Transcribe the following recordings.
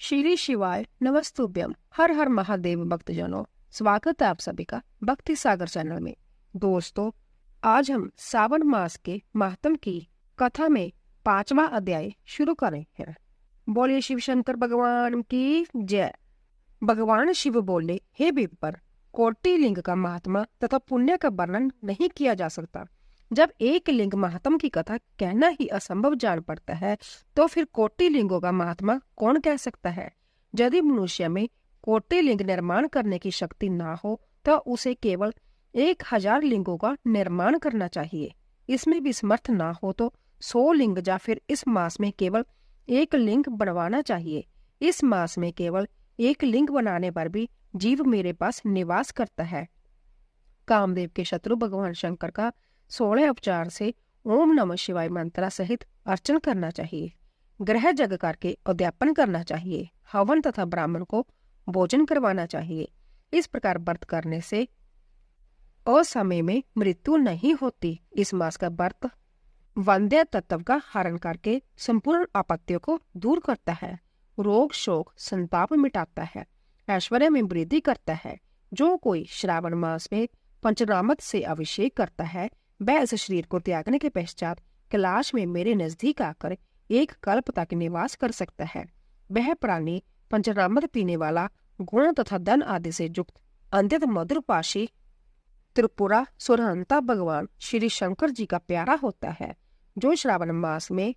श्री शिवाय नमस्तुभ्यम। हर हर महादेव भक्तजनों, स्वागत है आप सभी का भक्ति सागर चैनल में। दोस्तों, आज हम सावन मास के महात्म की कथा में 5वां अध्याय शुरू करें हैं। बोलिए शिव शंकर भगवान की जय। भगवान शिव बोले, हे विप्र, कोटि लिंग का महात्मा तथा पुण्य का वर्णन नहीं किया जा सकता। जब एक लिंग महात्म की कथा कहना ही असंभव जान पड़ता है, तो फिर कोटि लिंगों का महात्मा कौन कह सकता है। यदि मनुष्य में कोटि लिंग निर्माण करने की शक्ति ना हो, तो उसे केवल 1000 लिंगों का निर्माण करना चाहिए। इसमें भी समर्थ ना हो तो 100 लिंग या फिर इस मास में केवल 1 लिंग बनवाना चाहिए। इस मास में केवल 1 लिंग बनाने पर भी जीव मेरे पास निवास करता है। कामदेव के शत्रु भगवान शंकर का 16 उपचार से ओम नमः शिवाय मंत्रा सहित अर्चन करना चाहिए। ग्रह जग करके उद्यापन करना चाहिए। हवन तथा ब्राह्मण को भोजन करवाना चाहिए। इस प्रकार व्रत करने से असमय में मृत्यु नहीं होती। इस मास का व्रत वंद्य तत्व का हरण करके संपूर्ण आपत्तियों को दूर करता है, रोग शोक संताप मिटाता है, ऐश्वर्य में वृद्धि करता है। जो कोई श्रावण मास में पंचनामत से अभिषेक करता है, वह इस शरीर को त्यागने के पश्चात कैलाश में मेरे नजदीक आकर 1 कल्प तक निवास कर सकता है। वह प्राणी पंचनामत पीने वाला, गुण तथा धन आदि से युक्त अत्यंत मधुरपाशी त्रिपुरा सुरहंता भगवान श्री शंकर जी का प्यारा होता है। जो श्रावण मास में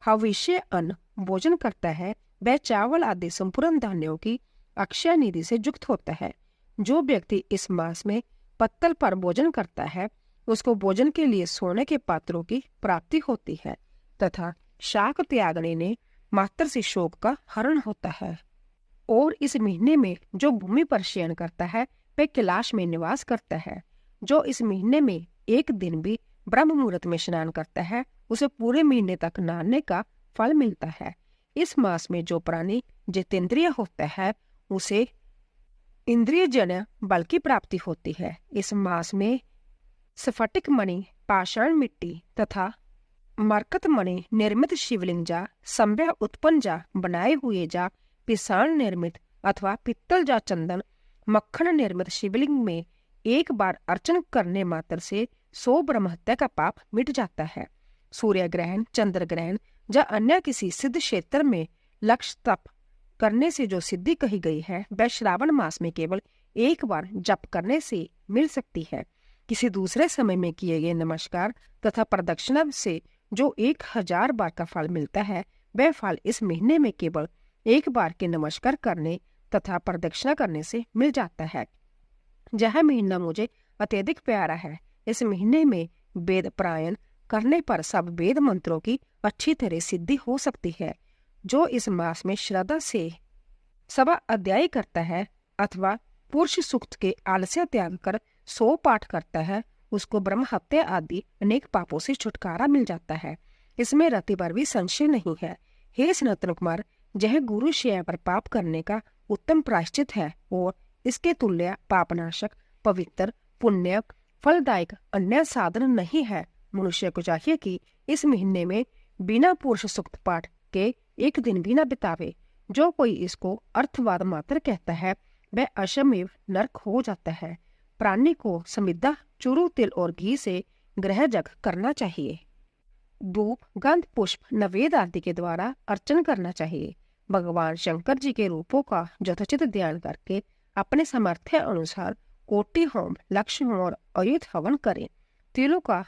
हविष्य अन्न भोजन करता है, वह चावल आदि संपूर्ण धान्यों की अक्षय निधि से युक्त होता है। जो व्यक्ति इस मास में पत्तल पर भोजन करता है, उसको भोजन के लिए सोने के पात्रों की प्राप्ति होती है तथा शाक त्यागने ने मात्र से शोक का हरण होता है। और इस महीने में जो भूमि पर शयन करता है, वह कैलाश में निवास करता है। जो इस महीने में 1 दिन भी ब्रह्म मुहूर्त में स्नान करता है, उसे पूरे महीने तक नहाने का फल मिलता है। इस मास में जो प्राणी जितेंद्रिय होता है, उसे इंद्रिय जन्य बल की प्राप्ति होती है। इस मास में स्फटिक मणि, पाषाण मिट्टी तथा मरकत मणि निर्मित शिवलिंग जा, संभ्य उत्पन्न जा, बनाए हुए जा, पिसाण निर्मित अथवा पित्तल जा चंदन मक्खन निर्मित शिवलिंग में 1 बार अर्चन करने मात्र से 100 ब्रह्महत्या का पाप मिट जाता है। सूर्य ग्रहण, चंद्र ग्रहण या अन्य किसी सिद्ध क्षेत्र में लक्ष्य तप करने से जो सिद्धि कही गई है, वह श्रावण मास में केवल 1 बार जप करने से मिल सकती है। किसी दूसरे समय में किए गए नमस्कार तथा प्रदक्षिणा से जो 1000 बार का फल मिलता है, वह फल इस महीने में केवल 1 बार के नमस्कार करने तथा प्रदक्षिणा करने से मिल जाता है। यह महीना मुझे अत्यधिक प्यारा है। इस महीने में वेद पारायण करने पर सब वेद मंत्रों की अच्छी तरह सिद्धि हो सकती है। जो इस मास में श्रद्धा से सब अध्याय करता है अथवा पुरुष सूक्त के आलस्य त्याग कर 100 पाठ करता है, उसको ब्रह्म हत्या आदि अनेक पापों से छुटकारा मिल जाता है। इसमें रति पर भी संशय नहीं है। हे सनातन कुमार, यह गुरु शय पर पाप करने का उत्तम प्रायश्चित है और इसके तुल्य पापनाशक, पवित्र, पुण्य, फलदायक अन्य साधन नहीं है। मनुष्य को चाहिए कि इस महीने में बिना पुरुष सूक्त पाठ के 1 दिन भी न बितावे। जो कोई इसको अर्थवाद मात्र कहता है, वह अश्वमेव नरक हो जाता है। प्राणी को समिधा, चूरू, तिल और घी से ग्रह जग करना चाहिए। धूप, गंध, पुष्प, नवेद आदि के द्वारा अर्चन करना चाहिए। भगवान शंकर जी के रूपों का यथोचित ध्यान करके अपने सामर्थ्य अनुसार कोटि होम, लक्ष्य होम और अयुत हवन करें। तिलों का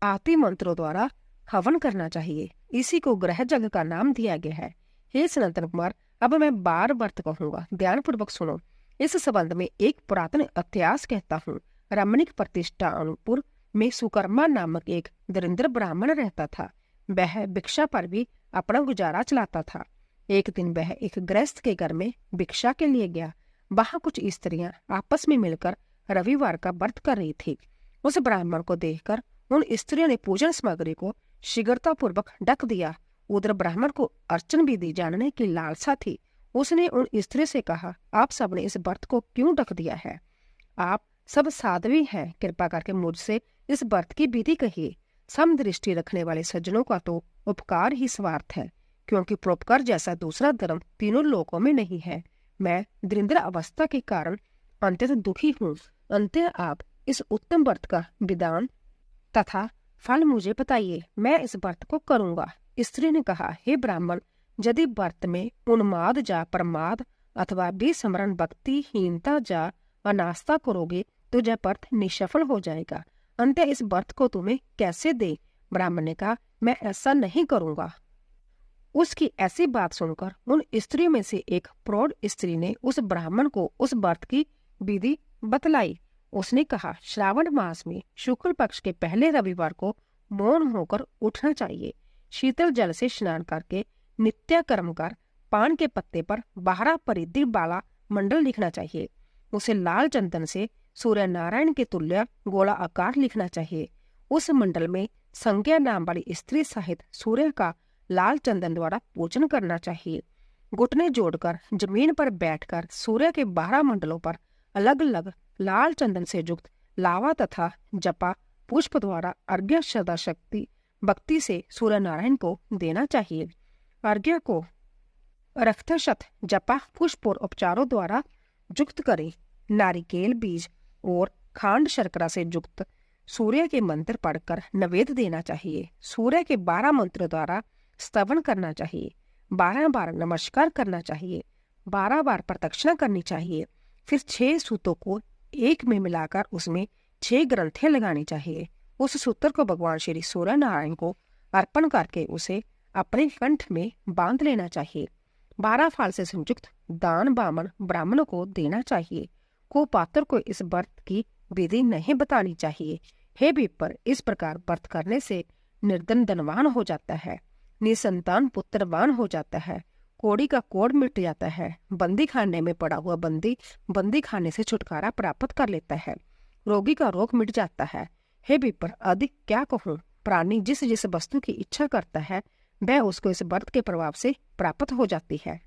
आति मंत्रों द्वारा हवन करना चाहिए। इसी को ग्रह जग का नाम दिया गया है। हे सनातन कुमार, अब मैं बार व्रत कहूंगा, ध्यान पूर्वक सुनो। इस संबंध में एक पुरातन इतिहास कहता हूँ। रमणीक प्रतिष्ठा अनुपुर में सुकर्मा नामक एक दरिद्र ब्राह्मण रहता था। वह भिक्षा पर भी अपना गुजारा चलाता था। एक दिन वह एक गृहस्थ के घर में भिक्षा के लिए गया। वहां कुछ स्त्रियां आपस में मिलकर रविवार का व्रत कर रही थी। उस ब्राह्मण को देखकर उन स्त्रियों ने पूजन सामग्री को शीघ्रता पूर्वक ढक दिया। उधर ब्राह्मण को अर्चन विधि जानने की लालसा थी। उसने उन स्त्रियों से कहा, आप सबने इस व्रत को क्यों ढक दिया है? आप सब साध्वी हैं, कृपा करके मुझसे इस व्रत की विधि कहिए। सम दृष्टि रखने वाले सज्जनों का तो उपकार ही स्वार्थ है। क्योंकि परोपकार जैसा दूसरा धर्म तीनों लोकों में नहीं है। मैं दरिद्र अवस्था के कारण अत्यंत दुखी हूँ। अंततः आप इस उत्तम व्रत का विधान तथा फल मुझे बताइए, मैं इस व्रत को करूँगा। स्त्री ने कहा, हे ब्राह्मण, यदि व्रत में उन्माद जा प्रमाद अथवा विस्मरण भक्तिहीनता जा अनास्था करोगे तो यह व्रत निष्फल हो जाएगा। अंत इस व्रत को तुम्हें कैसे दे? ब्राह्मण ने कहा, मैं ऐसा नहीं करूँगा। उसकी ऐसी बात सुनकर उन स्त्रियों में से एक प्रौढ़ स्त्री ने उस ब्राह्मण को उस व्रत की विधि बतलाई। उसने कहा, श्रावण मास में शुक्ल पक्ष के पहले रविवार को मौन होकर उठना चाहिए। शीतल जल से स्नान करके नित्य कर्म कर पान के पत्ते पर 12 परिधि वाला मंडल लिखना चाहिए। उसे लाल चंदन से सूर्य नारायण के तुल्य गोला आकार लिखना चाहिए। उस मंडल में संज्ञा नाम वाली स्त्री सहित सूर्य का लाल चंदन द्वारा पूजन करना चाहिए। घुटने जोड़कर जमीन पर बैठकर सूर्य के 12 मंडलों पर अलग अलग लाल चंदन से युक्त लावा तथा जपा पुष्प द्वारा अर्घ्य श्रद्धा शक्ति भक्ति से सूर्य नारायण को देना चाहिए। अर्घ्य को रक्तशत जपा पुष्प और उपचारों द्वारा युक्त करें। नारिकेल बीज और खांड शर्करा से युक्त सूर्य के मंत्र पढ़कर नैवेद्य देना चाहिए। सूर्य के 12 मंत्रों द्वारा स्तवन करना चाहिए। 12 बार नमस्कार करना चाहिए। 12 बार प्रदक्षिणा करनी चाहिए। फिर 6 सूतों को एक में मिलाकर उसमें 6 ग्रंथें लगानी चाहिए। उस सूत्र को भगवान श्री सूर्य नारायण को अर्पण करके उसे अपने कंठ में बांध लेना चाहिए। 12 फाल से संयुक्त दान बामन ब्राह्मणों को देना चाहिए। कुपात्र को इस व्रत की विधि नहीं बतानी चाहिए। हे विप्र, इस प्रकार व्रत करने से निर्धन धनवान हो जाता है, निसंतान पुत्रवान हो जाता है, कोड़ी का कोड़ मिट जाता है, बंदी खाने में पड़ा हुआ बंदी खाने से छुटकारा प्राप्त कर लेता है, रोगी का रोग मिट जाता है। हे विप्र, अधिक क्या कहूँ, प्राणी जिस जिस वस्तु की इच्छा करता है वह उसको इस व्रत के प्रभाव से प्राप्त हो जाती है।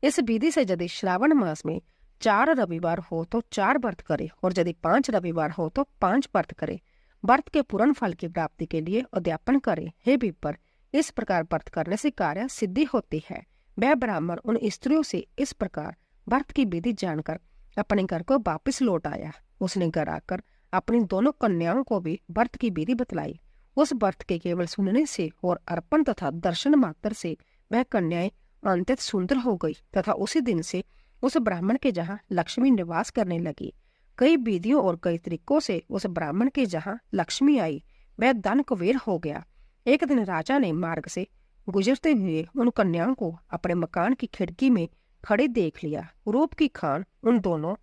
इस विधि से यदि श्रावण मास में 4 रविवार हो तो 4 व्रत करे और यदि 5 रविवार हो तो 5 व्रत करे। व्रत के पूर्ण फल की प्राप्ति के लिए अध्यापन करे। हे विप्र, इस प्रकार व्रत करने से कार्य सिद्धि होती है। वह ब्राह्मण उन स्त्रियों से इस प्रकार व्रत की विधि जानकर अपने घर को वापस लौट आया। उसने घर आकर अपनी दोनों कन्याओं को भी व्रत की विधि बतलाई। उस व्रत के केवल सुनने से और अर्पण तथा दर्शन मात्र से वह कन्याएं अत्यंत सुंदर हो गई तथा उसी दिन से उस ब्राह्मण के जहाँ लक्ष्मी निवास करने लगी। कई विधियों और कई तरीकों से उस ब्राह्मण के जहाँ लक्ष्मी आई, वह धन कुबेर हो गया। एक दिन राजा ने मार्ग से गुजरते हुए उन कन्याओं को अपने मकान की खिड़की में खड़े देख लिया। रूप की खान उन दोनों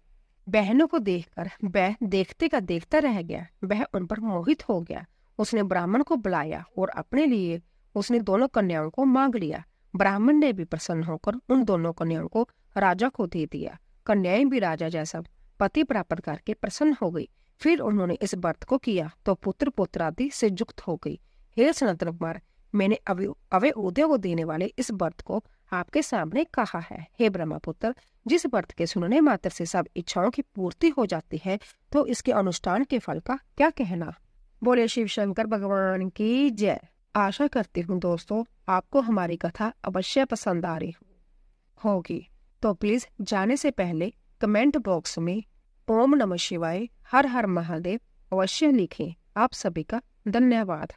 बहनों को देखकर वह देखते का देखता रह गया। वह उन पर मोहित हो गया। उसने ब्राह्मण को बुलाया और अपने लिए उसने दोनों कन्याओं को मांग लिया। ब्राह्मण ने भी प्रसन्न होकर उन दोनों कन्याओं को राजा को दे दिया। कन्याएं भी राजा जैसा पति प्राप्त करके प्रसन्न हो गई। फिर उन्होंने इस व्रत को किया तो पुत्र पुत्रादि से युक्त हो गई। हे सनातन कुमार, मैंने अवय उदय को देने वाले इस व्रत को आपके सामने कहा है। हे ब्रह्मपुत्र, जिस व्रत के सुनने मात्र से सब इच्छाओं की पूर्ति हो जाती है तो इसके अनुष्ठान के फल का क्या कहना। बोले शिव शंकर भगवान की जय। आशा करती हूँ दोस्तों आपको हमारी कथा अवश्य पसंद आ रही होगी। तो प्लीज जाने से पहले कमेंट बॉक्स में ओम नमः शिवाय, हर हर महादेव अवश्य लिखें। आप सभी का धन्यवाद।